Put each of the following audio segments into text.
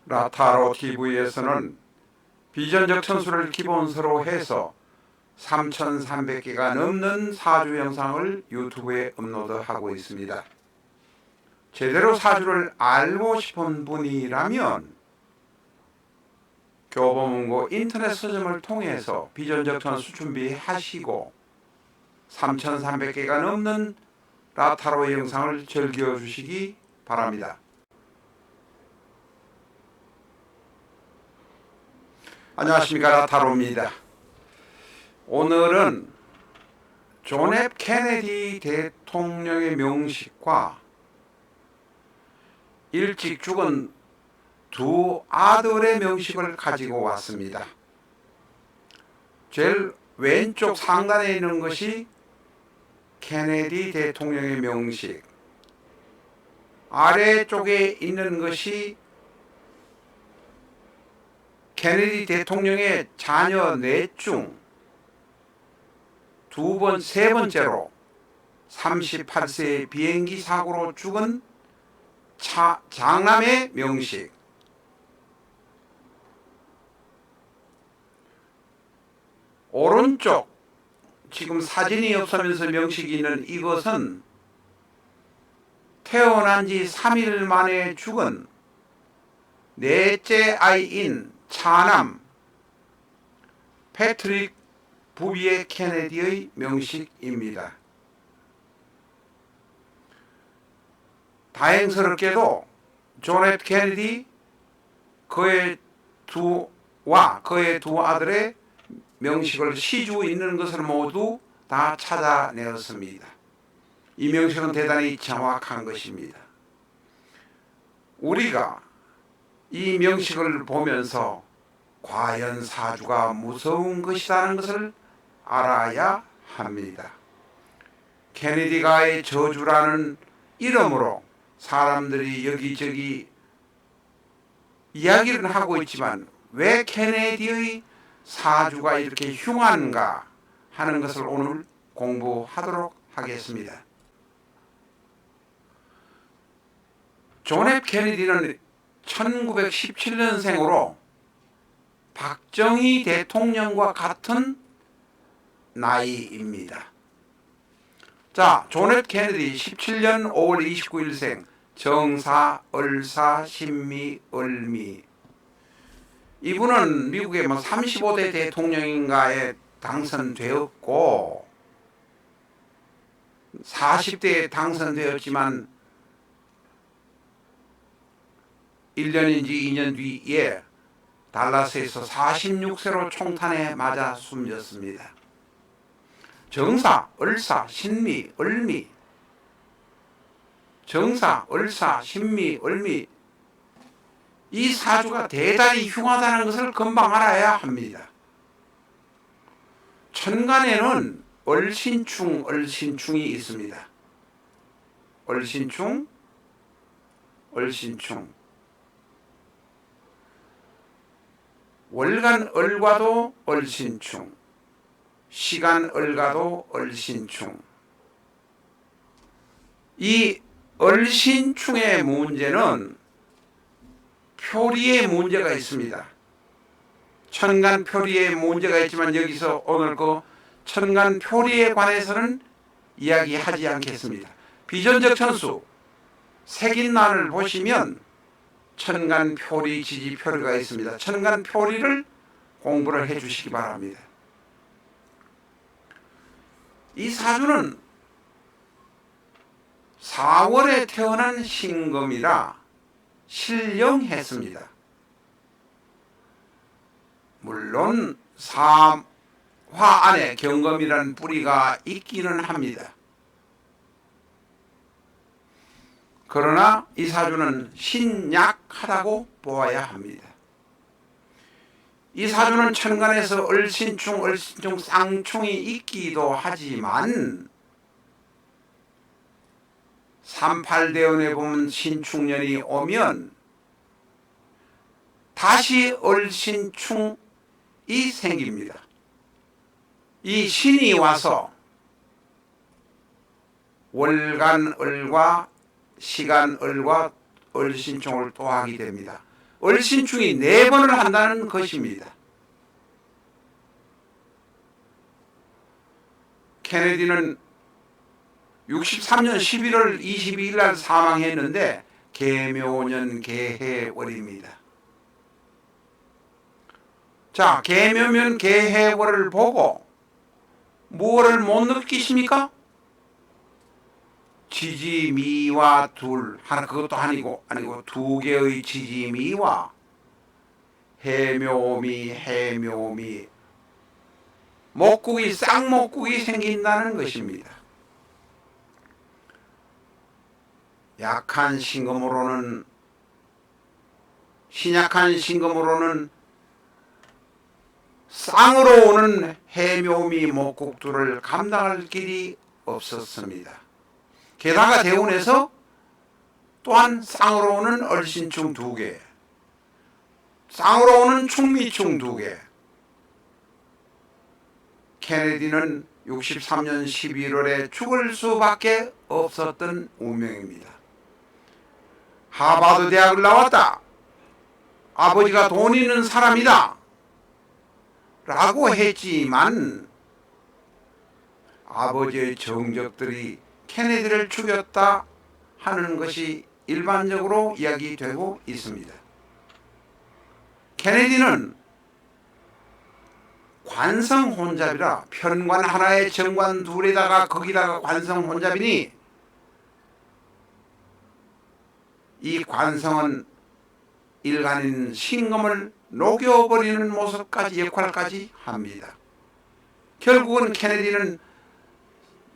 라타로 TV에서는 비전적 천수를 기본서로 해서 3,300개가 넘는 사주 영상을 유튜브에 업로드하고 있습니다. 제대로 사주를 알고 싶은 분이라면 교보문고 인터넷 서점을 통해서 비전적 천수 준비하시고 3,300개가 넘는 라타로 영상을 즐겨주시기 바랍니다. 안녕하십니까, 라타로입니다. 오늘은 존 F 케네디 대통령의 명식과 일찍 죽은 두 아들의 명식을 가지고 왔습니다. 제일 왼쪽 상단에 있는 것이 케네디 대통령의 명식, 아래쪽에 있는 것이 케네디 대통령의 자녀 넷 중 세 번째로 38세 비행기 사고로 죽은 장남의 명식. 오른쪽 지금 사진이 없으면서 명식이 있는 이것은 태어난 지 3일 만에 죽은 넷째 아이인 차남 패트릭 부비의 케네디의 명식입니다. 다행스럽게도 존 F 케네디 그의 두 아들의 명식을 시주 있는 것을 모두 다 찾아내었습니다. 이 명식은 대단히 정확한 것입니다. 우리가 이 명식을 보면서 과연 사주가 무서운 것이라는 것을 알아야 합니다. 케네디가의 저주라는 이름으로 사람들이 여기저기 이야기를 하고 있지만 왜 케네디의 사주가 이렇게 흉한가 하는 것을 오늘 공부하도록 하겠습니다. 존 F 케네디는 1917년생으로 박정희 대통령과 같은 나이입니다. 자, 존 F 케네디 17년 5월 29일생, 정사, 을사, 신미, 을미. 이분은 미국의 35대 대통령인가에 당선되었고 40대에 당선되었지만 1년인지 2년 뒤에 달라스에서 46세로 총탄에 맞아 숨졌습니다. 정사, 을사, 신미, 을미. 정사, 을사, 신미, 을미. 이 사주가 대단히 흉하다는 것을 금방 알아야 합니다. 천간에는 을신충이 있습니다. 을신충. 월간 을과도 을신충, 시간 을과도 을신충. 이 을신충의 문제는 표리의 문제가 있습니다. 천간 표리의 문제가 있지만 여기서 오늘 그 천간 표리에 관해서는 이야기하지 않겠습니다. 비전적 천수 색인란을 보시면 천간 표리, 지지 표리가 있습니다. 천간 표리를 공부를 해 주시기 바랍니다. 이 사주는 4월에 태어난 신금이라 신령했습니다. 물론 사화 안에 경금이라는 뿌리가 있기는 합니다. 그러나 이 사주는 신약하다고 보아야 합니다. 이 사주는 천간에서 을신충, 쌍충이 있기도 하지만 38대운에 보면 신축년이 오면 다시 을신충이 생깁니다. 이 신이 와서 월간을과 시간을과 을신충을 또 하게 됩니다. 얼신충이 4번을 한다는 것입니다. 케네디는 63년 11월 22일 날 사망했는데 계묘년 계해월입니다. 자, 계묘년 계해월을 보고 무엇을 못 느끼십니까? 지지미와 하나 그것도 아니고 2개의 지지미와 해묘미 쌍목국이 생긴다는 것입니다. 신약한 신금으로는 쌍으로 오는 해묘미 목국들을 감당할 길이 없었습니다. 게다가 대운에서 또한 쌍으로 오는 얼신충 2개, 쌍으로 오는 충미충 2개. 케네디는 63년 11월에 죽을 수밖에 없었던 운명입니다. 하버드 대학을 나왔다. 아버지가 돈 있는 사람이다. 라고 했지만 아버지의 정적들이 케네디를 죽였다 하는 것이 일반적으로 이야기되고 있습니다. 케네디는 관성혼잡이라 편관 하나에 정관 둘에다가 거기다가 관성혼잡이니 이 관성은 일간인 신금을 녹여버리는 모습까지 역할까지 합니다. 결국은 케네디는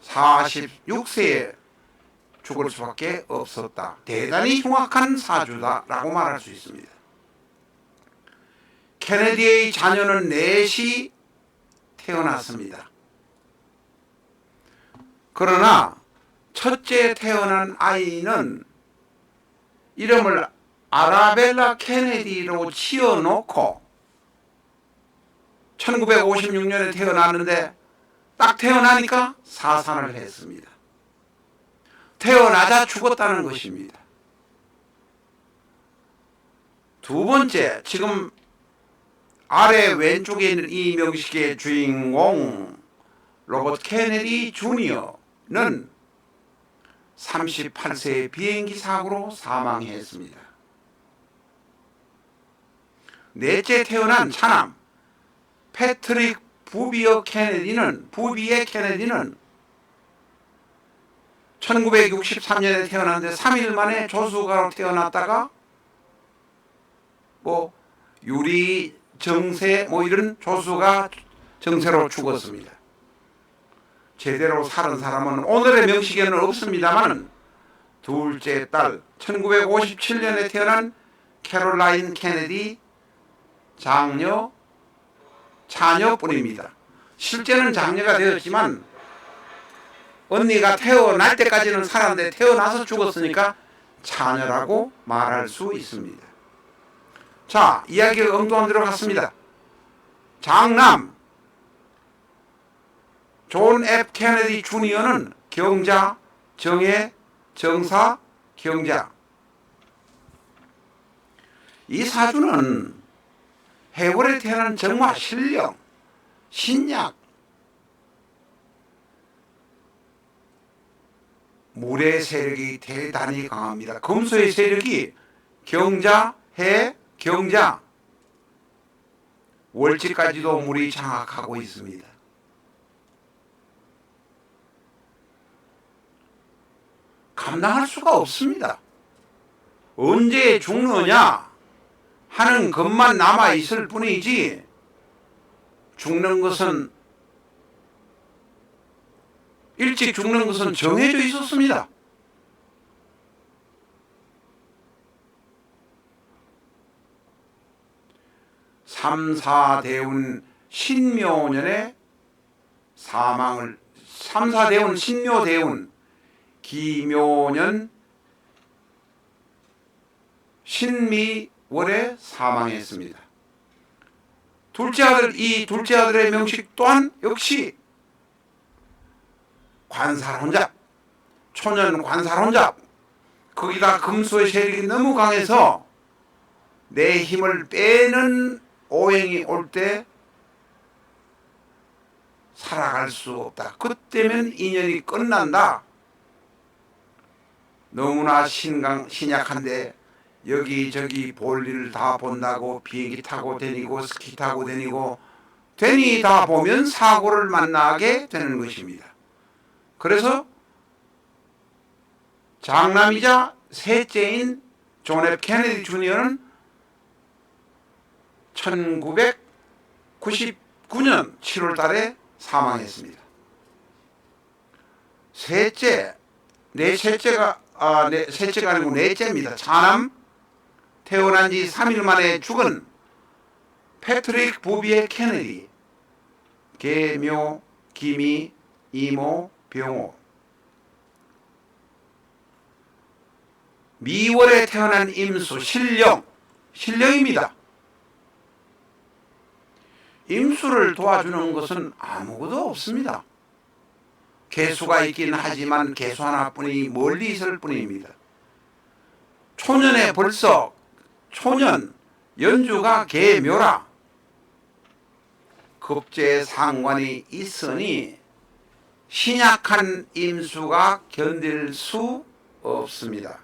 46세에 죽을 수밖에 없었다. 대단히 흉악한 사주다라고 말할 수 있습니다. 케네디의 자녀는 넷이 태어났습니다. 그러나 첫째 태어난 아이는 이름을 아라벨라 케네디로 지어놓고 1956년에 태어났는데 딱 태어나니까 사산을 했습니다. 태어나자 죽었다는 것입니다. 두 번째, 지금 아래 왼쪽에 있는 이 명식의 주인공 로버트 케네디 주니어는 38세의 비행기 사고로 사망했습니다. 넷째 태어난 차남 패트릭 부비의 케네디는 1963년에 태어났는데 3일 만에 조수가로 태어났다가 유리 정세 이런 조수가 정세로 죽었습니다. 제대로 사는 사람은 오늘의 명식에는 없습니다만 둘째 딸 1957년에 태어난 캐롤라인 케네디 자녀뿐입니다. 실제는 장녀가 되었지만 언니가 태어날 때까지는 살았는데 태어나서 죽었으니까 자녀라고 말할 수 있습니다. 자, 이야기가 엉뚱한 데로 갔습니다. 장남 존 F 케네디 주니어는 경자, 정예, 정사, 경자. 이 사주는 해월에 태어난 정화, 신령, 신약, 물의 세력이 대단히 강합니다. 금수의 세력이 경자, 해, 경자, 월지까지도 물이 장악하고 있습니다. 감당할 수가 없습니다. 언제 죽느냐 하는 것만 남아 있을 뿐이지 죽는 것은 일찍 죽는 것은 정해져 있었습니다. 삼사대운 신묘년에 삼사대운 신묘대운 기묘년 신미월에 사망했습니다. 이 둘째 아들의 명식 또한 역시 관살혼잡, 초년 관살혼잡, 거기다 금수의 세력이 너무 강해서 내 힘을 빼는 오행이 올 때 살아갈 수 없다. 그때면 인연이 끝난다. 너무나 신약한데 여기저기 볼일을 다 본다고 비행기 타고 다니고 스키 타고 다니고 괜히 다 보면 사고를 만나게 되는 것입니다. 그래서 장남이자 셋째인 존 F 케네디 주니어는 1999년 7월 달에 사망했습니다. 셋째가 아니고 넷째입니다. 차남, 태어난 지 3일 만에 죽은 패트릭 부비의 케네디, 계묘, 기미, 이모, 병호. 미월에 태어난 임수, 신령입니다. 임수를 도와주는 것은 아무것도 없습니다. 개수가 있긴 하지만 개수 하나뿐이 멀리 있을 뿐입니다. 초년에 벌써 초년 연주가 계묘라 급제 상관이 있으니 신약한 임수가 견딜 수 없습니다.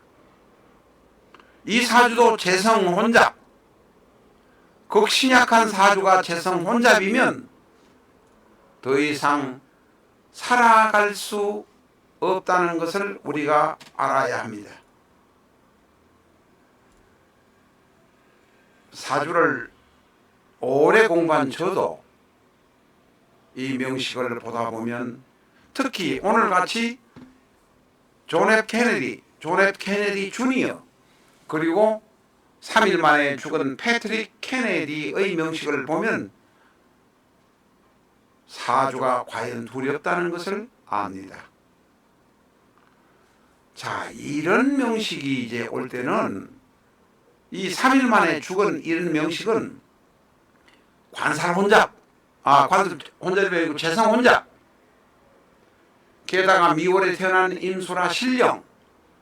이 사주도 재성혼잡, 극신약한 사주가 재성혼잡이면 더 이상 살아갈 수 없다는 것을 우리가 알아야 합니다. 사주를 오래 공부한 저도 이 명식을 보다 보면 특히 오늘같이 존 F 케네디 주니어 그리고 3일 만에 죽은 패트릭 케네디의 명식을 보면 사주가 과연 두렵다는 것을 압니다. 자, 이런 명식이 이제 올 때는 이 3일 만에 죽은 이런 명식은 관살혼잡, 혼잡이 아니고 재성혼잡, 게다가 미월에 태어난 임수라 신령,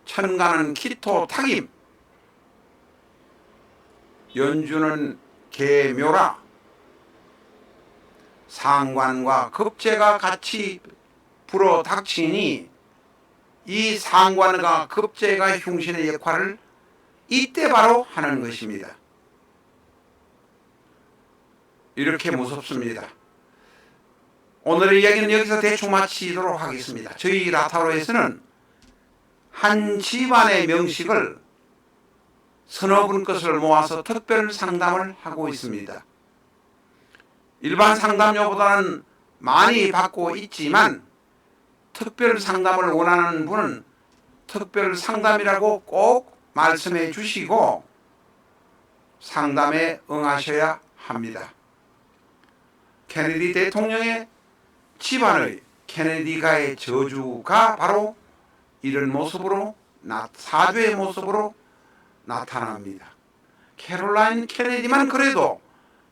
천간은 키토 탁임, 연주는 계묘라, 상관과 급제가 같이 불어 닥치니 이 상관과 급제가 흉신의 역할을 이때 바로 하는 것입니다. 이렇게 무섭습니다. 오늘의 이야기는 여기서 대충 마치도록 하겠습니다. 저희 라타로에서는 한 집안의 명식을 서너 분 것을 모아서 특별 상담을 하고 있습니다. 일반 상담료보다는 많이 받고 있지만 특별 상담을 원하는 분은 특별 상담이라고 꼭 말씀해 주시고 상담에 응하셔야 합니다. 케네디 대통령의 집안의 케네디가의 저주가 바로 이런 모습으로 사주의 모습으로 나타납니다. 캐롤라인 케네디만 그래도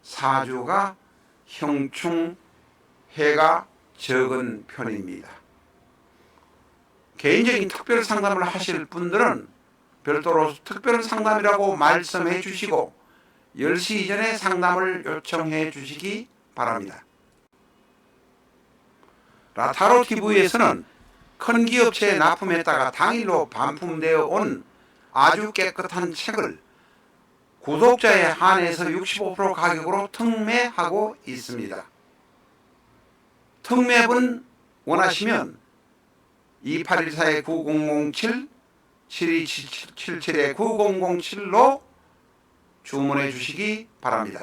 사주가 형충 해가 적은 편입니다. 개인적인 특별 상담을 하실 분들은 별도로 특별 상담이라고 말씀해 주시고 10시 이전에 상담을 요청해 주시기 바랍니다. 라타로TV에서는 큰 기업체에 납품했다가 당일로 반품되어 온 아주 깨끗한 책을 구독자에 한해서 65% 가격으로 특매하고 있습니다. 특매분 원하시면 2814-9007, 7277-9007로 주문해 주시기 바랍니다.